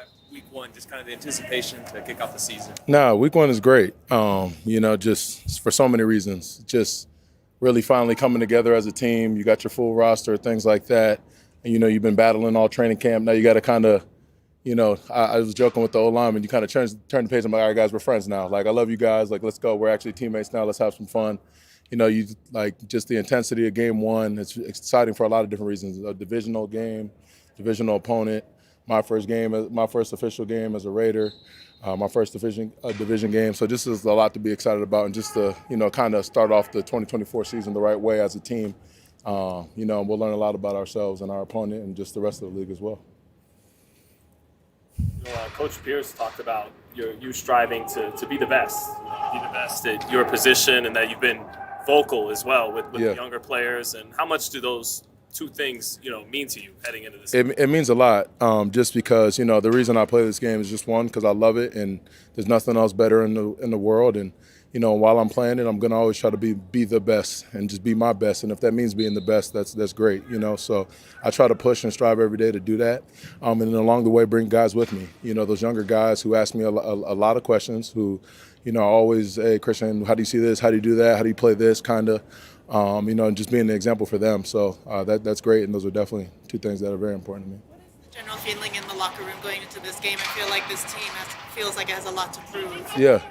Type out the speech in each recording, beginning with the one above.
at week one, just kind of the anticipation to kick off the season? No, week one is great. Just for so many reasons. Just really finally coming together as a team. You got your full roster, things like that. And, you've been battling all training camp. Now you got to kind of, I was joking with the O-lineman. You kind of turn the page. I'm like, all right, guys, we're friends now. Like, I love you guys. Like, let's go. We're actually teammates now. Let's have some fun. You like just the intensity of game one. It's exciting for a lot of different reasons. A divisional game, divisional opponent. My first official game as a Raider. My first division game. So this is a lot to be excited about, and just to kind of start off the 2024 season the right way as a team. We'll learn a lot about ourselves and our opponent and just the rest of the league as well. Coach Pierce talked about you striving to be the best, at your position, and that you've been vocal as well with the younger players. And how much do those two things mean to you heading into this? It means a lot, just because the reason I play this game is just one, because I love it, and there's nothing else better in the world. And while I'm playing it, I'm gonna always try to be the best and just be my best. And if that means being the best, that's great. So I try to push and strive every day to do that, and then along the way bring guys with me. Those younger guys who ask me a lot of questions, who always, hey Christian, how do you see this? How do you do that? How do you play this? Kind of. And just being an example for them. So that's great, and those are definitely two things that are very important to me. What is the general feeling in the locker room going into this game? I feel like this team feels like it has a lot to prove. Yeah.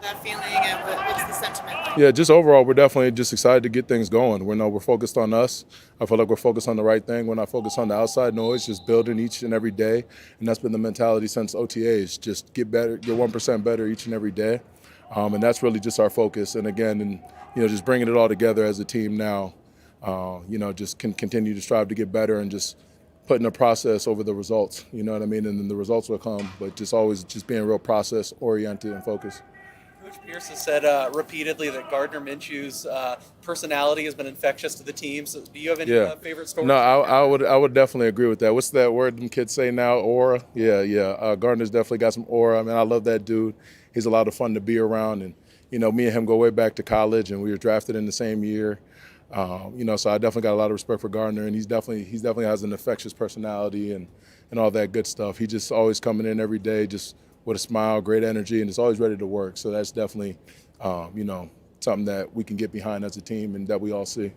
That feeling, and what's the sentiment like? Yeah, just overall, we're definitely just excited to get things going. We're focused on us. I feel like we're focused on the right thing. We're not focused on the outside noise, just building each and every day. And that's been the mentality since OTAs. Just get better, get 1% better each and every day. And that's really just our focus. And again, just bringing it all together as a team now, just can continue to strive to get better and just putting a process over the results. You know what I mean? And then the results will come, but just always just being real process oriented and focused. Coach Pierce has said repeatedly that Gardner Minshew's personality has been infectious to the team. So do you have any favorite stories? No, I would definitely agree with that. What's that word them kids say now? Aura? Yeah. Gardner's definitely got some aura. I mean, I love that dude. He's a lot of fun to be around. And, me and him go way back to college, and we were drafted in the same year. So I definitely got a lot of respect for Gardner, and he's definitely has an infectious personality and all that good stuff. He just always coming in every day, just with a smile, great energy, and is always ready to work. So that's definitely, something that we can get behind as a team and that we all see.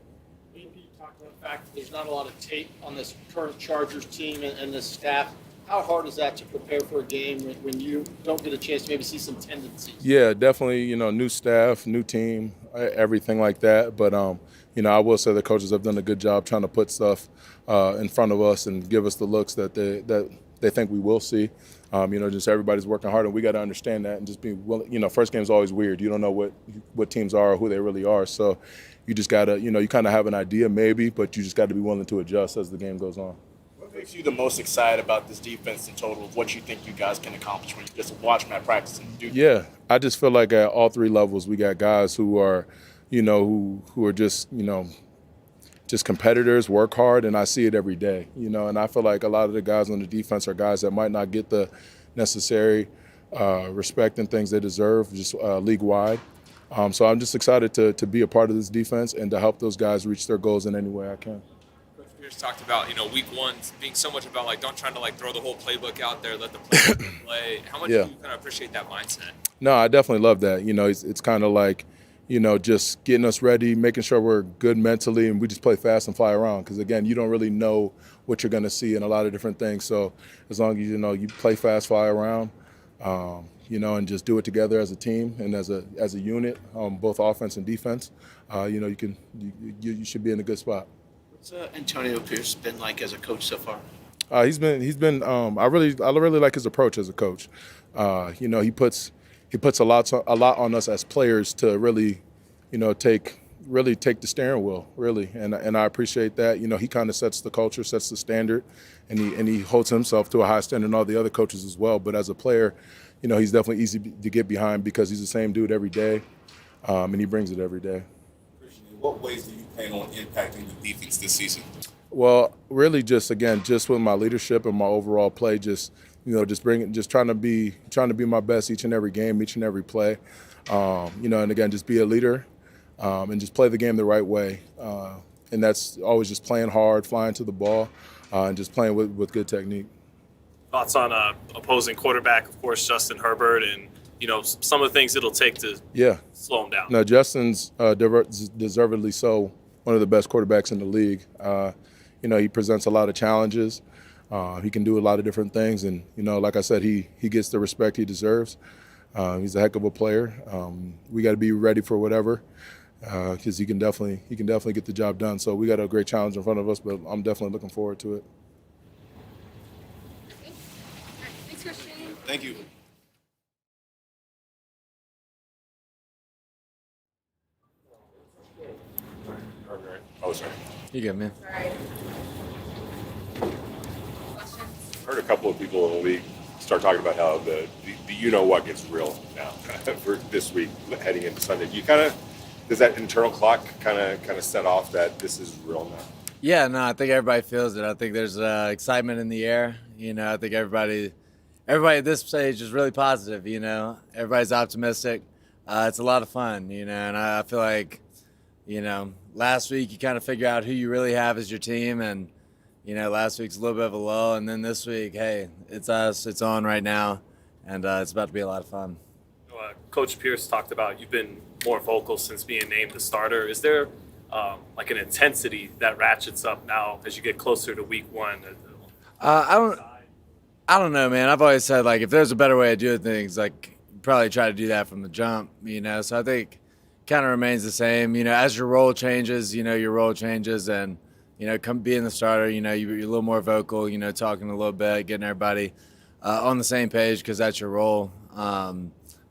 You talked about the fact that there's not a lot of tape on this current Chargers team and this staff. How hard is that to prepare for a game when you don't get a chance to maybe see some tendencies? Yeah, definitely, new staff, new team, everything like that. But, I will say the coaches have done a good job trying to put stuff in front of us and give us the looks that they think we will see. Just everybody's working hard, and we got to understand that and just be willing. First game's always weird. You don't know what teams are or who they really are. So you just got to, you kind of have an idea maybe, but you just got to be willing to adjust as the game goes on. What makes you the most excited about this defense in total of what you think you guys can accomplish when you just watch them at practice and do? Yeah, I just feel like at all three levels we got guys who are, who are just, just competitors, work hard, and I see it every day, and I feel like a lot of the guys on the defense are guys that might not get the necessary respect and things they deserve just league-wide. So I'm just excited to be a part of this defense and to help those guys reach their goals in any way I can. Coach Pierce talked about, week one being so much about, don't trying to, throw the whole playbook out there, let the players play. How much do you kind of appreciate that mindset? No, I definitely love that. It's kind of like, just getting us ready, making sure we're good mentally, and we just play fast and fly around. Because, again, you don't really know what you're going to see in a lot of different things. So as long as, you play fast, fly around, and just do it together as a team and as a unit, both offense and defense, you should be in a good spot. What's Antonio Pierce been like as a coach so far? He's been. I really like his approach as a coach. He puts a lot on us as players to really, take the steering wheel, really, and I appreciate that. He kind of sets the culture, sets the standard, and he holds himself to a high standard, and all the other coaches as well. But as a player, he's definitely easy to get behind because he's the same dude every day, and he brings it every day. In what ways do you plan on impacting the defense this season? Well, really, just with my leadership and my overall play, just trying to be my best each and every game, each and every play, and again, just be a leader, and just play the game the right way, and that's always just playing hard, flying to the ball, and just playing with good technique. Thoughts on opposing quarterback, of course, Justin Herbert, and some of the things it'll take to slow him down. No, Justin's deservedly so one of the best quarterbacks in the league. He presents a lot of challenges. He can do a lot of different things, and like I said, he gets the respect he deserves. He's a heck of a player. We got to be ready for whatever, because he can definitely get the job done. So we got a great challenge in front of us, but I'm definitely looking forward to it. Thanks, Christian. Thank you. Oh, sorry. You good, man. Sorry. Heard a couple of people in the league start talking about how the you-know-what gets real now for this week heading into Sunday. Does that internal clock kind of set off that this is real now? Yeah, no, I think everybody feels it. I think there's excitement in the air. I think everybody at this stage is really positive. Everybody's optimistic. It's a lot of fun. And I feel like, last week you kind of figure out who you really have as your team, and last week's a little bit of a lull, and then this week, hey, it's us. It's on right now, and it's about to be a lot of fun. Coach Pierce talked about you've been more vocal since being named the starter. Is there like an intensity that ratchets up now as you get closer to week one? I don't know, man. I've always said, like, if there's a better way of doing things, like, probably try to do that from the jump, So I think kind of remains the same. As your role changes, your role changes, and being the starter, you're a little more vocal, talking a little bit, getting everybody on the same page because that's your role.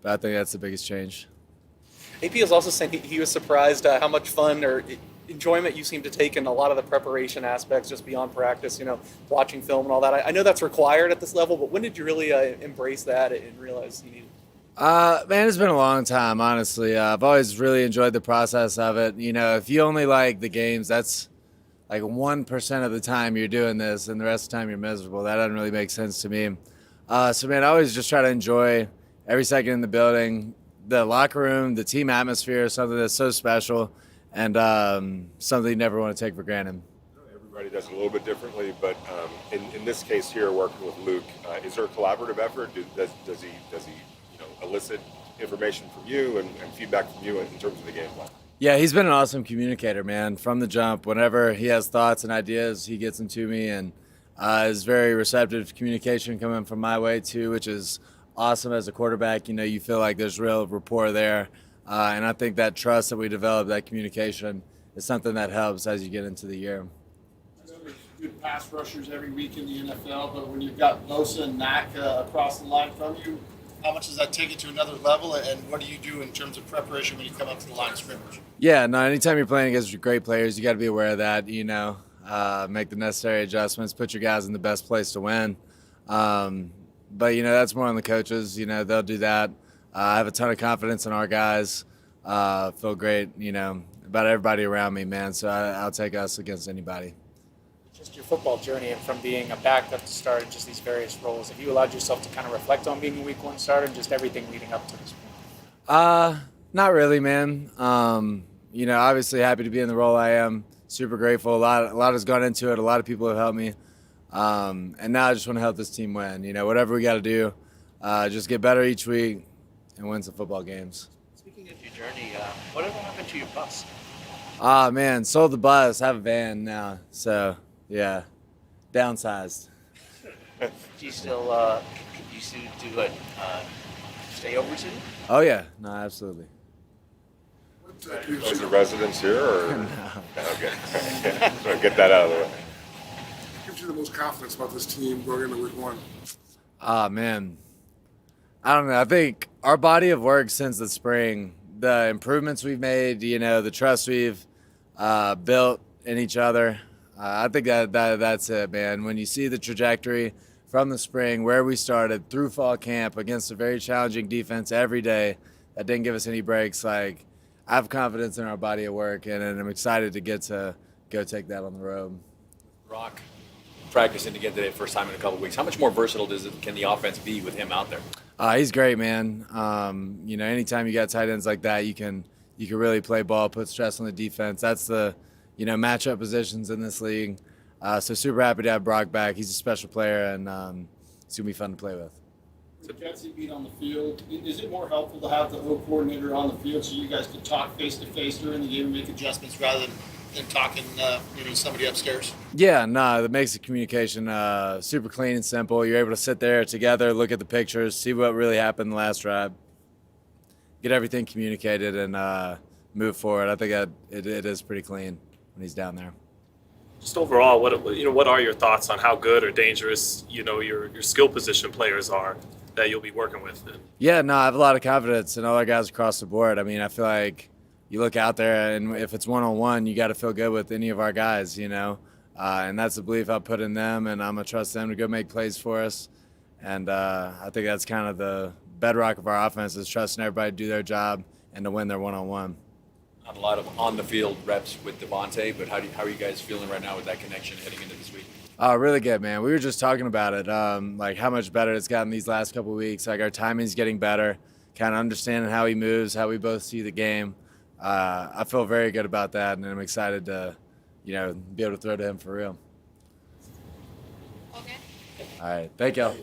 But I think that's the biggest change. AP is also saying he was surprised how much fun or enjoyment you seem to take in a lot of the preparation aspects just beyond practice, watching film and all that. I know that's required at this level, but when did you really embrace that and realize you needed? Man, it's been a long time, honestly. I've always really enjoyed the process of it. If you only like the games, that's like 1% of the time you're doing this, and the rest of the time you're miserable. That doesn't really make sense to me. So, man, I always just try to enjoy every second in the building. The locker room, the team atmosphere is something that's so special, and something you never want to take for granted. Everybody does it a little bit differently, but in this case here, working with Luke, is there a collaborative effort? Does he elicit information from you and feedback from you in terms of the game plan? Yeah, he's been an awesome communicator, man, from the jump. Whenever he has thoughts and ideas, he gets them to me, and is very receptive to communication coming from my way too, which is awesome as a quarterback. You feel like there's real rapport there, and I think that trust that we develop, that communication, is something that helps as you get into the year. There's good pass rushers every week in the NFL, but when you've got Bosa and Mack across the line from you, how much does that take it to another level, and what do you do in terms of preparation when you come up to the line of scrimmage? Yeah, no, anytime you're playing against great players, you got to be aware of that, make the necessary adjustments, put your guys in the best place to win. But, that's more on the coaches. They'll do that. I have a ton of confidence in our guys. Feel great, about everybody around me, man. So I'll take us against anybody. Just your football journey, and from being a backup to start in just these various roles, have you allowed yourself to kind of reflect on being a week one starter and just everything leading up to this point? Not really, man. Obviously happy to be in the role I am. Super grateful. A lot has gone into it. A lot of people have helped me. And now I just want to help this team win. Whatever we got to do, just get better each week and win some football games. Speaking of your journey, whatever happened to your bus? Man, sold the bus. Have a van now. So, yeah, downsized. Do you still do it? Stay over to? Oh, yeah. No, absolutely. Is the residence here, or? No. Okay. So get that out of the way. What gives you the most confidence about this team going into week one? Man. I don't know. I think our body of work since the spring, the improvements we've made, the trust we've built in each other, I think that's it, man. When you see the trajectory from the spring, where we started through fall camp against a very challenging defense every day that didn't give us any breaks, like, I have confidence in our body of work, and I'm excited to get to go take that on the road. Rock practicing again today, first time in a couple of weeks. How much more versatile can the offense be with him out there? He's great, man. Anytime you got tight ends like that, you can really play ball, put stress on the defense. That's the matchup positions in this league. So super happy to have Brock back. He's a special player, and it's gonna be fun to play with. With Jetsy being on the field, is it more helpful to have the O coordinator on the field so you guys can talk face to face during the game and make adjustments rather than talking, somebody upstairs? Yeah, no, that makes the communication super clean and simple. You're able to sit there together, look at the pictures, see what really happened in the last drive, get everything communicated, and move forward. I think it is pretty clean when he's down there. Just overall, what are your thoughts on how good or dangerous your skill position players are that you'll be working with? Yeah, no, I have a lot of confidence in all our guys across the board. I mean, I feel like you look out there, and if it's one-on-one, you got to feel good with any of our guys, and that's the belief I put in them, and I'm going to trust them to go make plays for us. And I think that's kind of the bedrock of our offense is trusting everybody to do their job and to win their one-on-one. Not a lot of on-the-field reps with Devontae, but how are you guys feeling right now with that connection heading into this week? Oh, really good, man. We were just talking about it, like how much better it's gotten these last couple of weeks. Like our timing's getting better, kind of understanding how he moves, how we both see the game. I feel very good about that, and I'm excited to, be able to throw to him for real. Okay. All right. Thank y'all.